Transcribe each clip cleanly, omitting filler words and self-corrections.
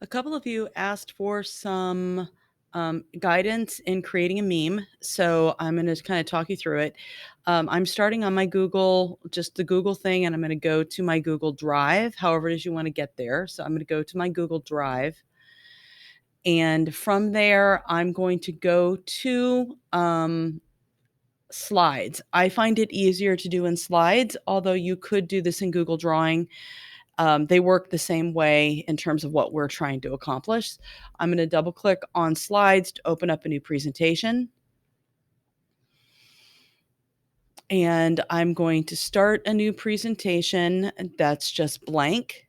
A couple of you asked for some guidance in creating a meme, so I'm going to kind of talk you through it. I'm starting on my Google, just the Google thing, and I'm going to go to my Google Drive, however it is you want to get there. So I'm going to go to my Google Drive, and from there, I'm going to go to slides. I find it easier to do in slides, although you could do this in Google Drawing. They work the same way in terms of what we're trying to accomplish. I'm going to double click on slides to open up a new presentation. And I'm going to start a new presentation that's just blank.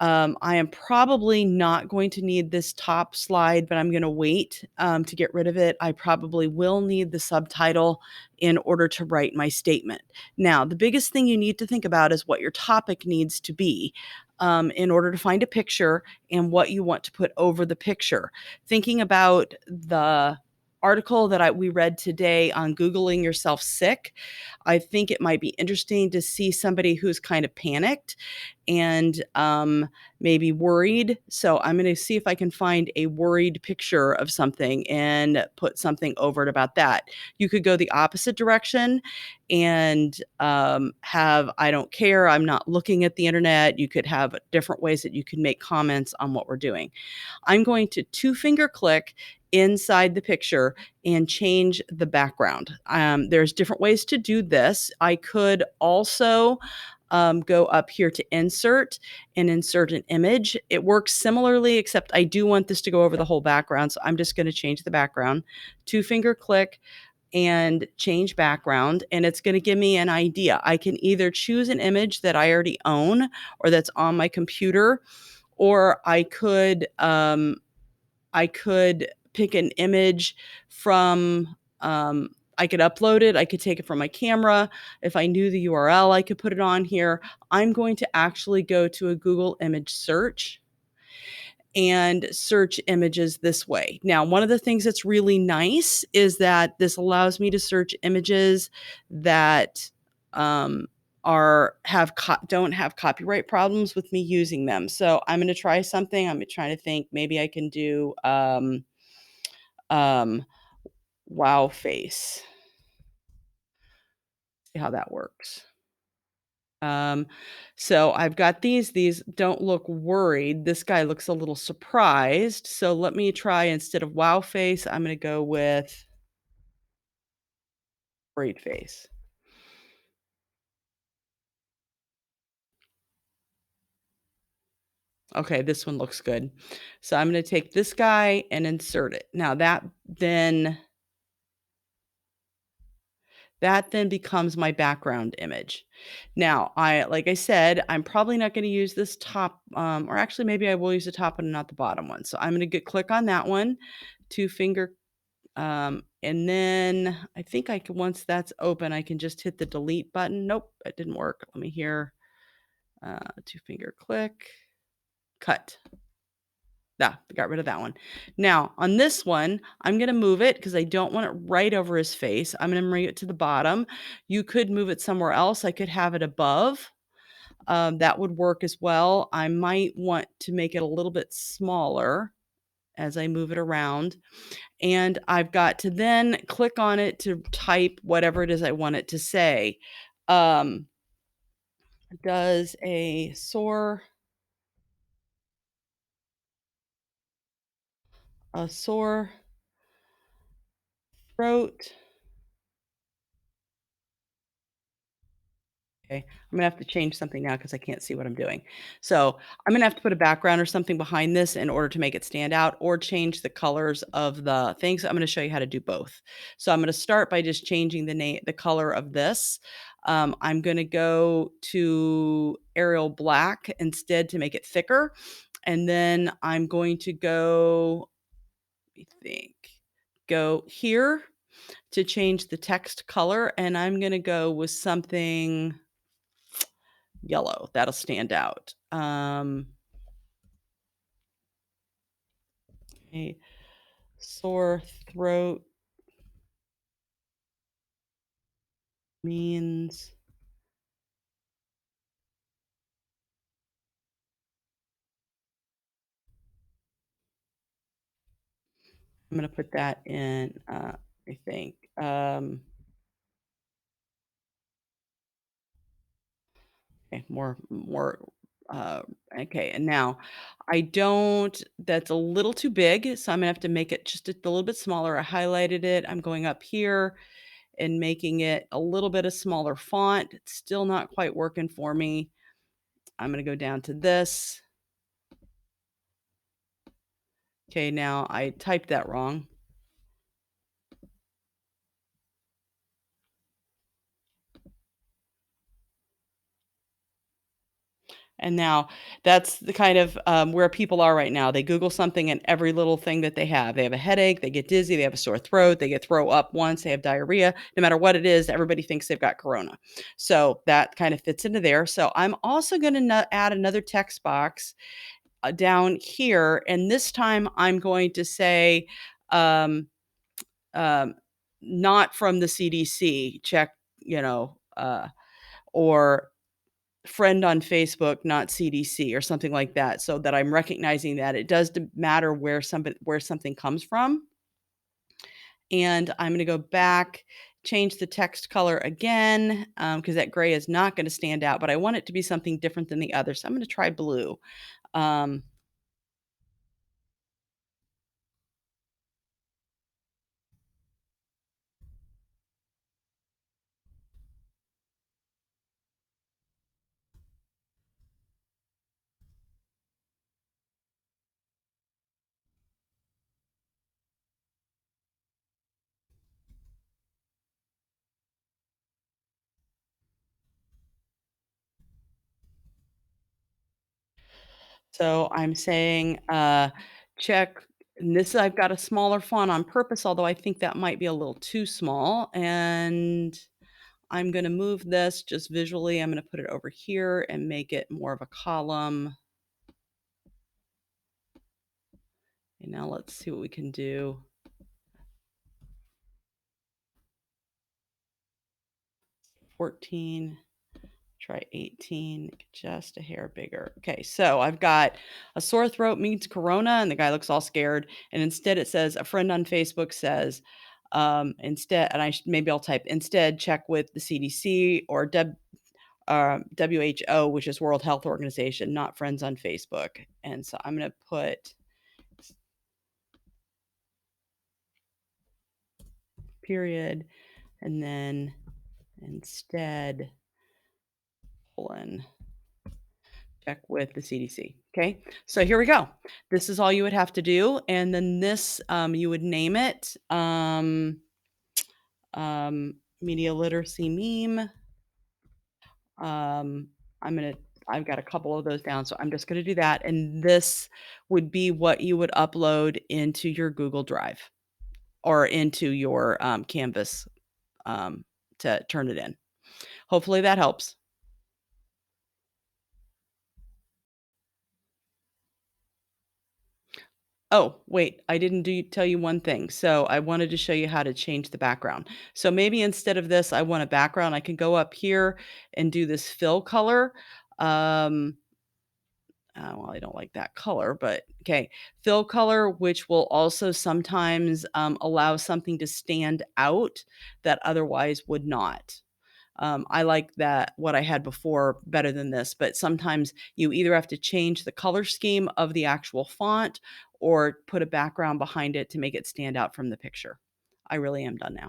I am probably not going to need this top slide, but I'm going to wait to get rid of it. I probably will need the subtitle in order to write my statement. Now, the biggest thing you need to think about is what your topic needs to be in order to find a picture and what you want to put over the picture. Thinking about the article that we read today on Googling yourself sick, I think it might be interesting to see somebody who's kind of panicked and maybe worried. So I'm going to see if I can find a worried picture of something and put something over it about that. You could go the opposite direction and have, I don't care, I'm not looking at the internet. You could have different ways that you can make comments on what we're doing. I'm going to two-finger click inside the picture and change the background. There's different ways to do this. I could also go up here to insert and insert an image. It works similarly, except I do want this to go over the whole background. So I'm just going to change the background. Two-finger click and change background, and it's going to give me an idea. I can either choose an image that I already own or that's on my computer, or I could pick an image from, I could upload it. I could take it from my camera. If I knew the URL, I could put it on here. I'm going to actually go to a Google image search and search images this way. Now, one of the things that's really nice is that this allows me to search images that don't have copyright problems with me using them. So I'm going to try something. I'm trying to think. Maybe I can do um, wow face. See how that works. Um, so I've got these don't look worried. This guy looks a little surprised. So let me try, instead of wow face, I'm going to go with worried face. Okay, this one looks good. So I'm going to take this guy and insert it. Now that then becomes my background image. Now, like I said, I'm probably not going to use this top, or actually maybe I will use the top and not the bottom one. So I'm going to click on that one, two-finger, and then I think I can, once that's open, I can just hit the delete button. Nope, it didn't work. Let me hear, two-finger click, cut. Got rid of that one. Now, on this one, I'm gonna move it because I don't want it right over his face. I'm gonna bring it to the bottom. You could move it somewhere else. I could have it above. That would work as well. I might want to make it a little bit smaller as I move it around. And I've got to then click on it to type whatever it is I want it to say. Um, does a sore throat. Okay, I'm gonna have to change something now because I can't see what I'm doing. So I'm gonna have to put a background or something behind this in order to make it stand out, or change the colors of the things. I'm gonna show you how to do both. So I'm gonna start by just changing the color of this. I'm gonna go to Arial Black instead to make it thicker. And then I'm going to go, let me think, go here to change the text color, and I'm gonna go with something yellow. That'll stand out. A sore throat means I'm gonna put that in, I think, okay, uh, okay, and now I don't that's a little too big, so I'm gonna have to make it just a little bit smaller. I highlighted it. I'm going up here and making it a little bit of smaller font. It's still not quite working for me. I'm gonna go down to this. Okay, now I typed that wrong. And now that's the kind of where people are right now. They Google something and every little thing that they have. They have a headache, they get dizzy, they have a sore throat, they get throw up once, they have diarrhea. No matter what it is, everybody thinks they've got corona. So that kind of fits into there. So I'm also going to add another text box down here. And this time I'm going to say, um, um, not from the CDC, check, or friend on Facebook, not CDC or something like that, so that I'm recognizing that it does matter where something comes from. And I'm going to go back, change the text color again, because that gray is not going to stand out, but I want it to be something different than the other. So I'm going to try blue. Um, so I'm saying, check. And this I've got a smaller font on purpose, although I think that might be a little too small. And I'm gonna move this just visually. I'm gonna put it over here and make it more of a column. And now let's see what we can do. 14, try 18, just a hair bigger. Okay, so I've got a sore throat means corona, and the guy looks all scared. And instead, it says a friend on Facebook says, instead, and maybe I'll type instead check with the CDC or WHO, which is World Health Organization, not friends on Facebook. And so I'm going to put period and then instead colon check with the CDC. Okay, so here we go. This is all you would have to do, and then this you would name it media literacy meme. Um, I'm gonna. I've got a couple of those down, so I'm just going to do that. And this would be what you would upload into your Google Drive or into your Canvas to turn it in. Hopefully that helps. Oh, wait, I didn't tell you one thing. So I wanted to show you how to change the background. So maybe instead of this, I want a background. I can go up here and do this fill color. Um, well, I don't like that color, but okay. Fill color, which will also sometimes allow something to stand out that otherwise would not. I like that what I had before better than this, but sometimes you either have to change the color scheme of the actual font or put a background behind it to make it stand out from the picture. I really am done now.